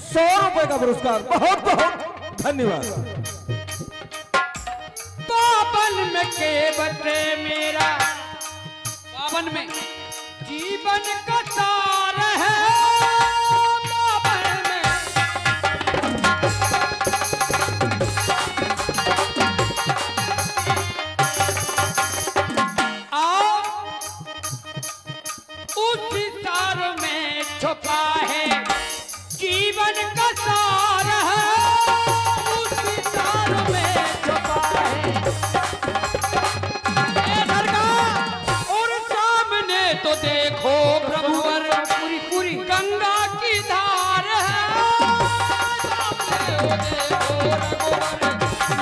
100 रुपए का पुरस्कार। बहुत बहुत धन्यवाद। पावन में केवट मेरा, पावन में जीवन का सार है। पावन में आओ उस सार में छुपा है जीवन का सार है। उस सार में छुपा है और सामने तो देखो प्रभुवर पूरी पूरी गंगा की धार है। सामने देखो रघुवर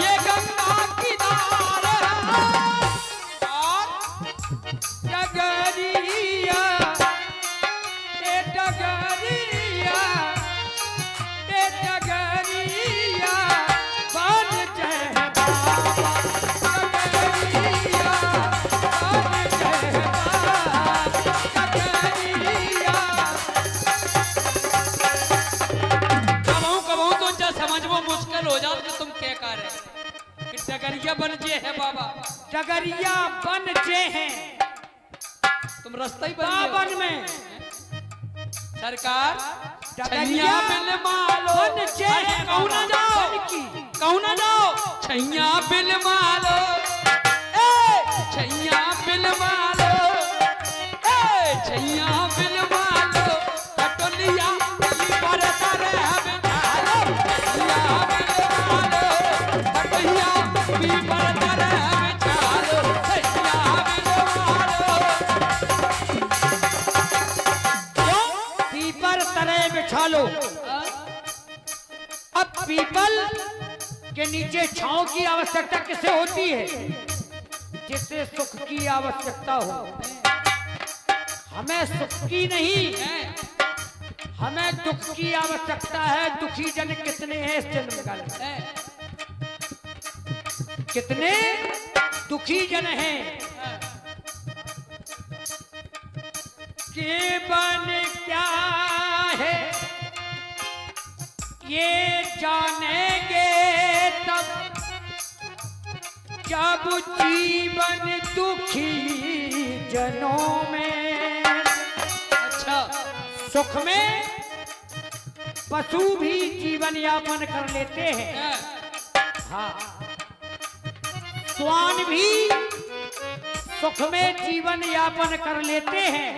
ये गंगा की धार है। और डगरिया ए डगरिया ए डगरिया बन जाए बाबा। डगरिया बन जाए बाबा। डगरिया कबहू तो जा समझबो मुश्किल हो जात कि तुम क्या कर रहे कि डगरिया बन जे है बाबा। डगरिया बन जे हैं तुम रास्ता ही बन में सरकार छैया बिल मालो कहूं ना जाओ छैया बिल मालो छैया बिल मालो छैया बिल मालो कटोलिया पर तारे बिठालो। छैया बिल मालो कटोलिया पर तारे बिठालो। छैया बिल मालो पीपर तले बिछा लो। अब पीपल के नीचे छांव की आवश्यकता किसे होती है? जिसे सुख की आवश्यकता हो। हमें सुख की नहीं हमें दुख की आवश्यकता है। दुखी जन कितने हैं इस जन्म काल में? कितने दुखी जन हैं? के बन क्या है ये जानेंगे तब जब जीवन दुखी जनों में। अच्छा सुख में पशु भी जीवन यापन कर लेते हैं। हाँ स्वान भी सुख में जीवन यापन कर लेते हैं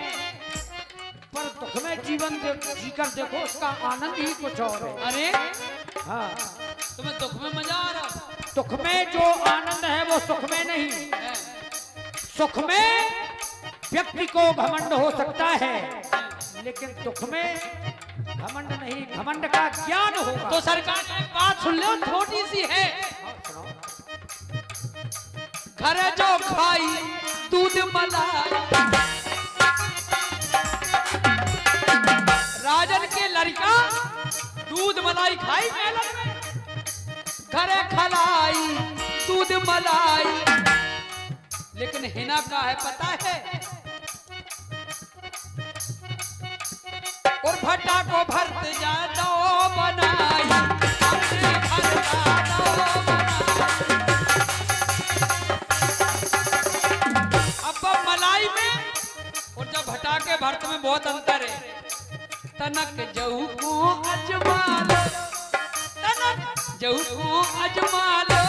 पर दुख में जीवन जीकर देखो उसका आनंद ही कुछ और है। अरे हाँ तुम्हें दुख में मजा आ रहा? दुख में जो आनंद है वो सुख में नहीं। सुख में व्यक्ति को घमंड हो सकता है लेकिन दुख में घमंड नहीं। घमंड का ज्ञान होगा। तो सरकार की बात सुन लो छोटी सी है। घर जो खाई दूध मलाई राजन के लड़का दूध मलाई खाई मेलन में। घरे खलाई दूध मलाई लेकिन हिना का है पता है। और भट्टा को भरत जानो बनाई अपने घर जानो बनाई। अब मलाई में और जब भट्टा के भरत में बहुत अंतर है। तनक जऊ को अजमालो तनक जऊ को अजमालो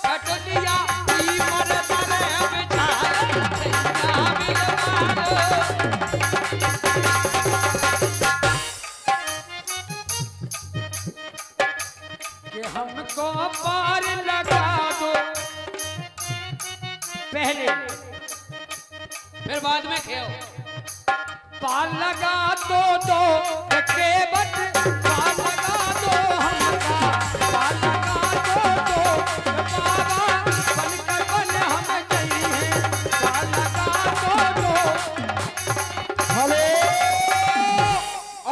कटलिया की मरदा रे बिछालो। छैया बिल मालो कि हमको पार लगा दो पहले फिर बाद में खेओ। पार लगा दो केवट पार लगा दो हमका। पार लगा दो बाबा बनकर बन हम चाहिए। पार लगा दो हेलो।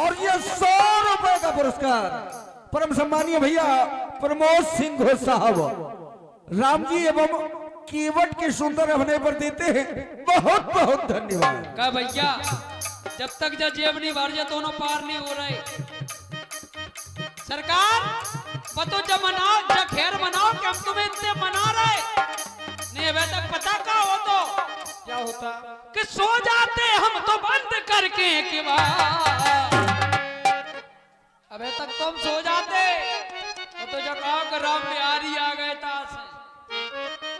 और ये 100 रुपए का पुरस्कार परम सम्मानीय भैया प्रमोद सिंह साहब राम जी एवं केवट के सुंदर अभिनय पर देते हैं। बहुत बहुत धन्यवाद। का भैया जब तक जेब नहीं भर जाए दोनों पार नहीं हो रहे। सरकार बतो जब मनाओ, जब खैर मनाओ कि हम तुम्हें इतने मना रहे नहीं, अभी तक पता क्या हो तो क्या होता कि सो जाते हम तो बंद करके के बाद, अबे तक तुम सो जाते तो जो कहो कि राम बिहारी आ गए ताश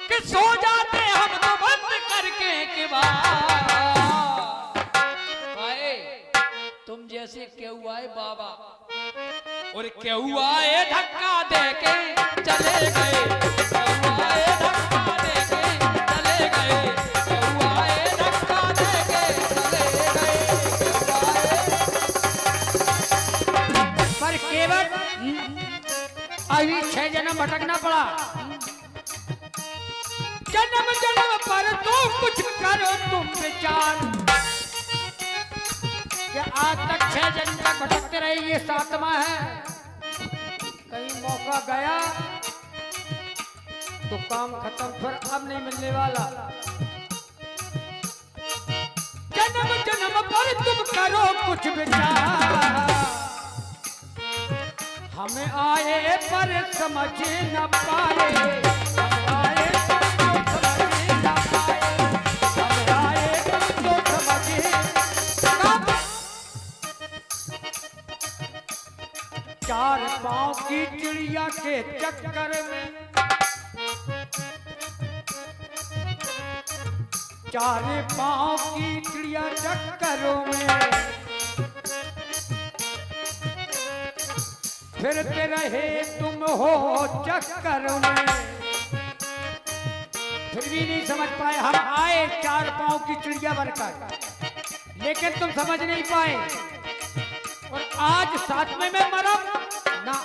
कि सो जाते हम तो बंद करके के बाद। भाई तुम जैसे क्यों आए बाबा और क्यों आए धक्का दे के चले गए, क्यों आए धक्का दे के चले गए, क्यों आए धक्का दे के चले गए, क्यों आए। पर केवल अभी 6 जन्म भटकना पड़ा। जन्म जन्म पर तो कुछ करो तुम विचार, क्या आज तक 6 जन्म तक भटकते रहे, ये 7वां है। कहीं मौका गया तो काम खत्म, फिर अब नहीं मिलने वाला। जन्म जन्म पर तुम करो कुछ विचार, हमें आए पर समझ न पाए, हम आए पर तो समझ न पाए, हम आए पर तो समझ न पाए। 4 पांव की चिड़िया के चक्कर में, 4 पांव की चिड़िया चक्करों में फिरते रहे तुम हो चक्कर में, फिर भी नहीं समझ पाए। हम आए 4 पांव की चिड़िया बनकर, लेकिन तुम समझ नहीं पाए, और आज 7वें में मरा ना,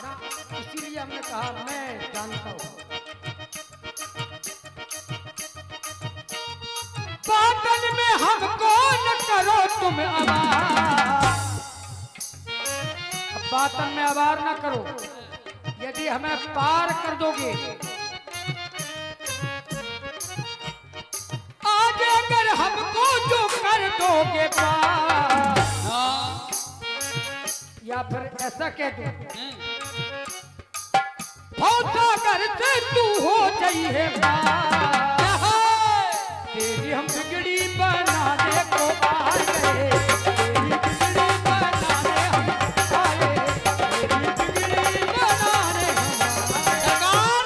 इसीलिए हमने कहा मैं जानता हूं। बातन में हमको न करो तुम आवाज, बातन में आवार ना करो, यदि हमें पार कर दोगे, आज अगर हमको जो कर दोगे पार, या फिर ऐसा कह दो भौसागर से तू हो जाइए पार, तेरी हम बिगड़ी बनाने को आ गए, तेरी बिगड़ी बनाने हम आए, तेरी बिगड़ी बनाने सरकार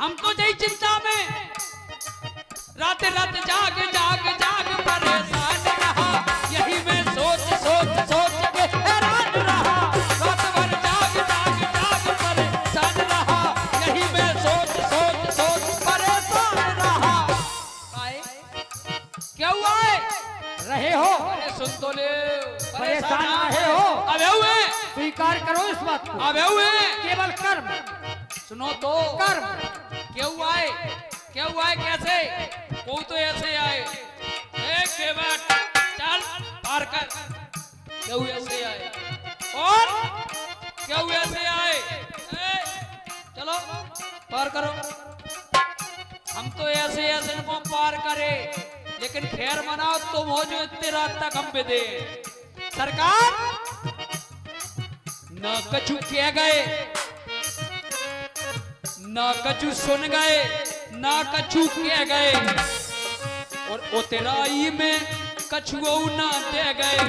हम तो यही चिंता में रात रात जाग जाग जाग परेशान रहा, यही मैं सोच सोच सोच के हैरान रहा, रात भर जाग जाग जाग परेशान रहा, यही मैं सोच सोच सोच परेशान रहा। आए क्या हुआ है? रहे हो, अरे सुन तो ले, परेशान रहे हो, अबे हुए स्वीकार करो इस बात को। अबे हुए केवल कर्म सुनो तो कर्म, क्या हुआ है? क्या हुआ है? कैसे? वो तो ऐसे आए, चल पार कर, क्या हुआ ऐसे आए, और क्या हुआ ऐसे आए, चलो पार करो। हम तो ऐसे ऐसे इनको पार करे, लेकिन खैर मनाओ तुम हो जो इतनी रात तक हम पे दे। सरकार न कछु कह गए, ना कछु सुन गए, ना कछु कह गए, और उतराई में कछुओ ना दे गए।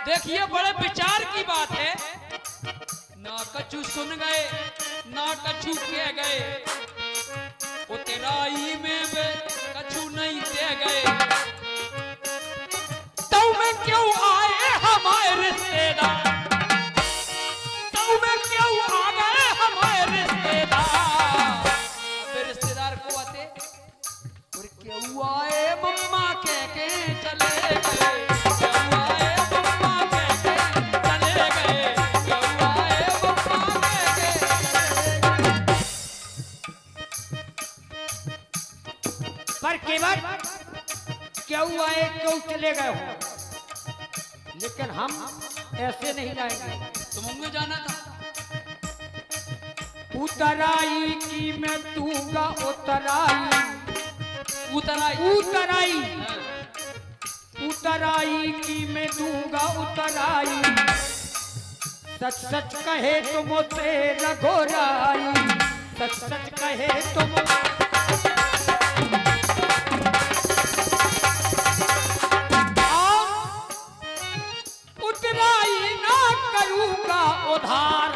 देखिए बड़े विचार की बात है, ना कछु सुन गए, ना कछु कह गए, उतराई में वे कछु नहीं दे गए। तो में क्यों आए हमारे रिश्तेदार, में क्यों आ गए हमारे रिश्तेदार, रिश्तेदार को आते और क्यों आए मम्मा कह के चले गए, क्यों आए मम्मा कह के चले गए, क्यों आए मम्मा कह के चले गए। पर केवल क्यों आए क्यों चले गए हो, लेकिन हम ऐसे नहीं जाएंगे। तुम मुझे जाना था, उतराई की मैं दूंगा उतराई, उतराई उतराई उतराई की मैं दूंगा उतराई, सच सच कहे तो मुझसे रघोराई, सच सच कहे तो उतराई ना करूंगा उधार,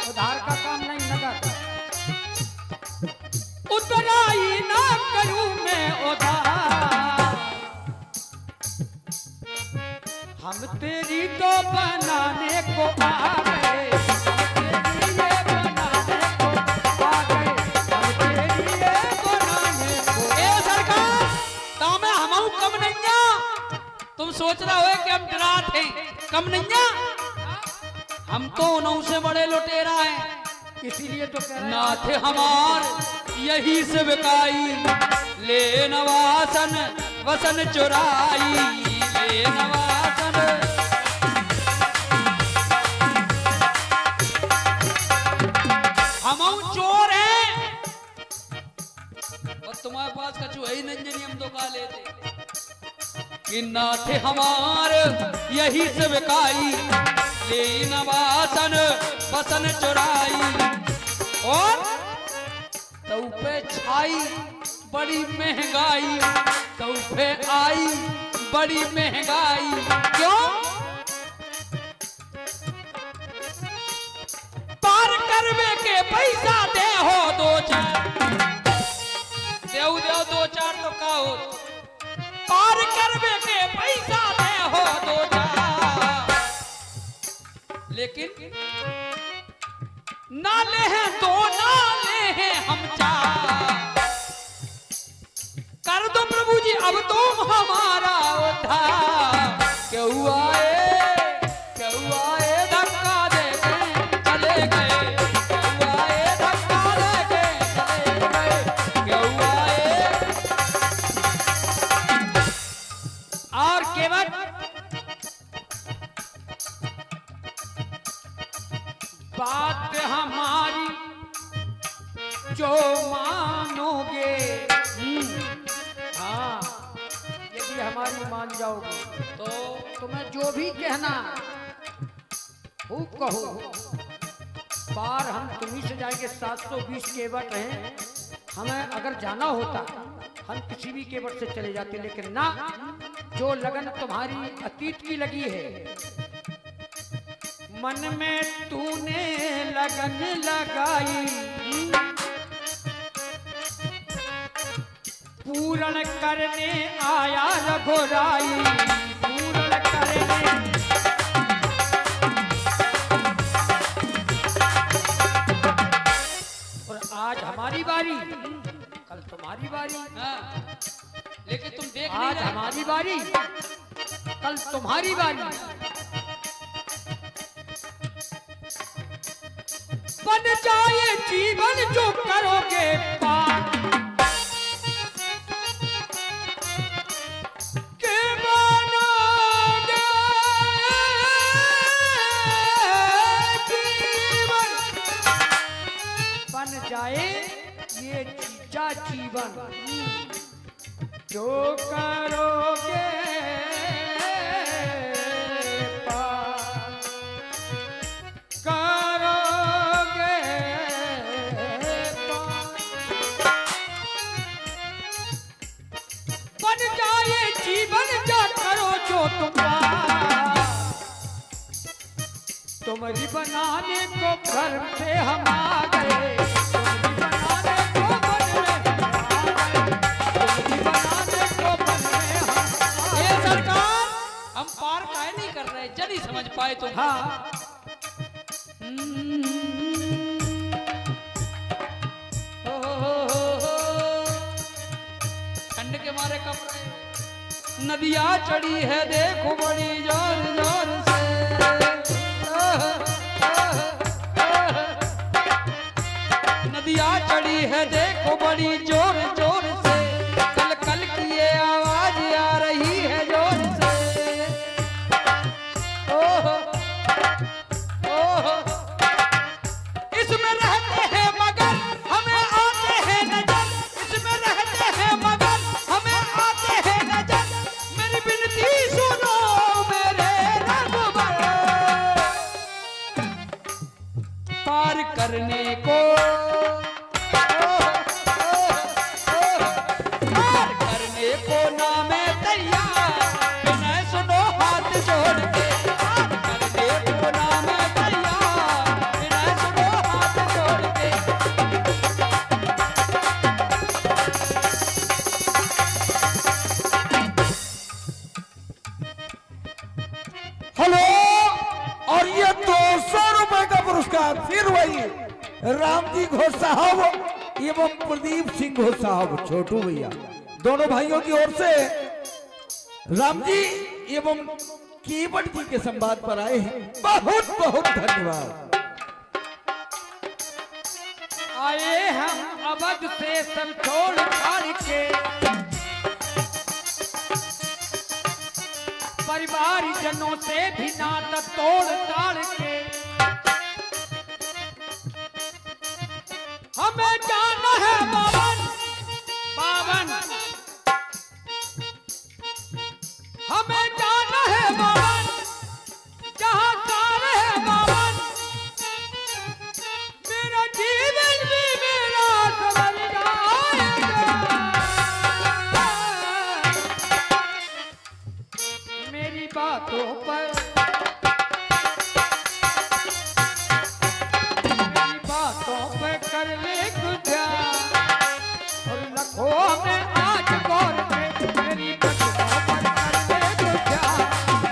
उधार का काम नहीं नगर, उतराई ना करूं मैं उधार, हम तेरी तो बनाने को आ गए, हम तेरी ये बनाने को आ गए, हम तेरी ये बनाने को। ए सरकार काम है हम कम नहीं तुम सोच रहे हो कि हम डरा थे, कम नहीं हम तो उन्हों से बड़े लुटेरा हैं, इसीलिए तो कह रहे ना थे हमार यही से बिकाई, ले नवासन वसन चुराई, ले नवासन। हम चोर हैं और तुम्हारे पास कछु है ही नहीं, हम तो खा लेते कि ना थे हमार यही से बिकाई, ले नवासन वसन चुराई, और तो पे छाई बड़ी महंगाई, तो पे आई बड़ी महंगाई, क्यों पार करवे के पैसा दे हो दो चार, देव देव दो चार तो का हो, पार करवे के पैसा दे हो दो चार, लेकिन नाले हैं दो नाले हैं हम चार, कर दो प्रभु जी अब तुम हमारा उद्धार, क्यों आए धक्का देके चले गए, क्यों आए धक्का देके चले गए, क्यों आए। और केवल बात हमारी जो मानोगे, हाँ यदि हमारी मान जाओगे तो तुम्हें जो भी कहना खूब कहो, पार हम तुम्ही से जाएंगे, 720 केवट हैं, हमें अगर जाना होता हम किसी भी केवट से चले जाते, लेकिन ना, जो लगन तुम्हारी अतीत की लगी है, मन में तूने लगन लगाई, पूर्ण करने आया रघुराई, पूर्ण करने। और आज हमारी बारी, कल तुम्हारी बारी, हाँ, लेकिन तुम देख आज हमारी बारी, कल तुम्हारी बारी, बन जाए जीवन जो करोगे पार, के बनोगे जीवन, बन जाए ये जीजा जीवन जो करोगे पार, करोगे पार, बन जाए जीवन जा करो जो तुम तुम्हारी बनाने को घर पे हम आ गए, तुम्हारी बनाने को मन में हम आ गए, तुम्हारी बनाने को मन में हम आ ये गए। सरकार हम पार काहे नहीं कर रहे, जल्दी समझ पाए तुम। हाँ ठंड के मारे कब रहे, नदिया चढ़ी है देखो बड़ी जोर जोर से, नदिया चढ़ी है देखो बड़ी जोर जोर से, कल कल की ये आवाज आ रही है जोर से, ओह ओह इसमें रहते हैं मगर हमें आते हैं नजर, इसमें रहते हैं मगर हमें आते हैं नजर, हेलो। और ये 200 रुपए का पुरस्कार फिर वही रामजी घोष साहब एवं प्रदीप सिंह घोष साहब छोटू भैया दोनों भाइयों की ओर से रामजी एवं केवट जी के संवाद पर आए हैं। बहुत बहुत धन्यवाद। आए हम अवध से सब छोड़ छाड़ के, परिवार जनों से भी नाता तोड़ ताड़ के, हमें जाना है बावन बावन, हमें जाना है बावन, जहाँ कार है बावन, मेरा जीवन भी मेरा संवर जाएगा। मेरी बातों पर कर ले कुछ ध्यान, और लखों में आज गौर से मेरी बातों पर कर ले कुछ ध्यान,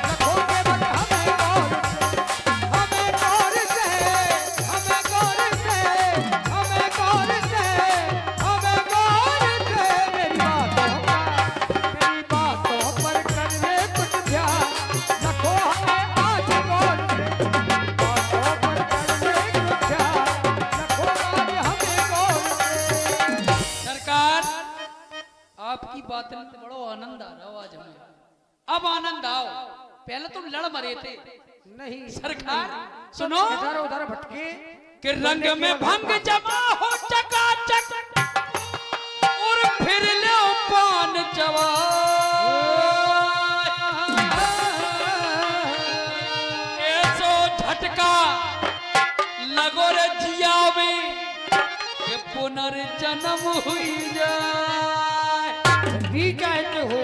लखों के बट हमें गौर से, हमें गौर से, हमें गौर से, हमें गौर से, हमें गौर से, मेरी बातों पर कर ले कुछ ध्यान, लखों हमें आज गौर से, बातों पर कर ले कुछ ध्यान। आपकी बात में बड़ो आनंद आ रहा आज हमें। अब आनंद आओ, पहले तुम लड़ मरे थे। नहीं सरकार सुनो, इधर उधर भटके कि रंग में भंग जमा हो चकाचक, और फिर ले पान चवा, ऐसो झटका लगो रे जिया में कि पुनर्जन्म हुई जाए। भी कहते हो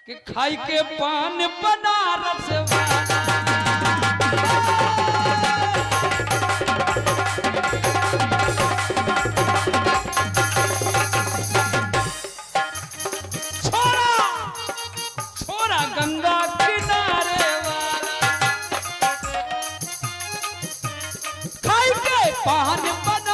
कि खाई के पान बनारस वाला, छोरा छोरा गंगा किनारे वाला, खाई के पान बना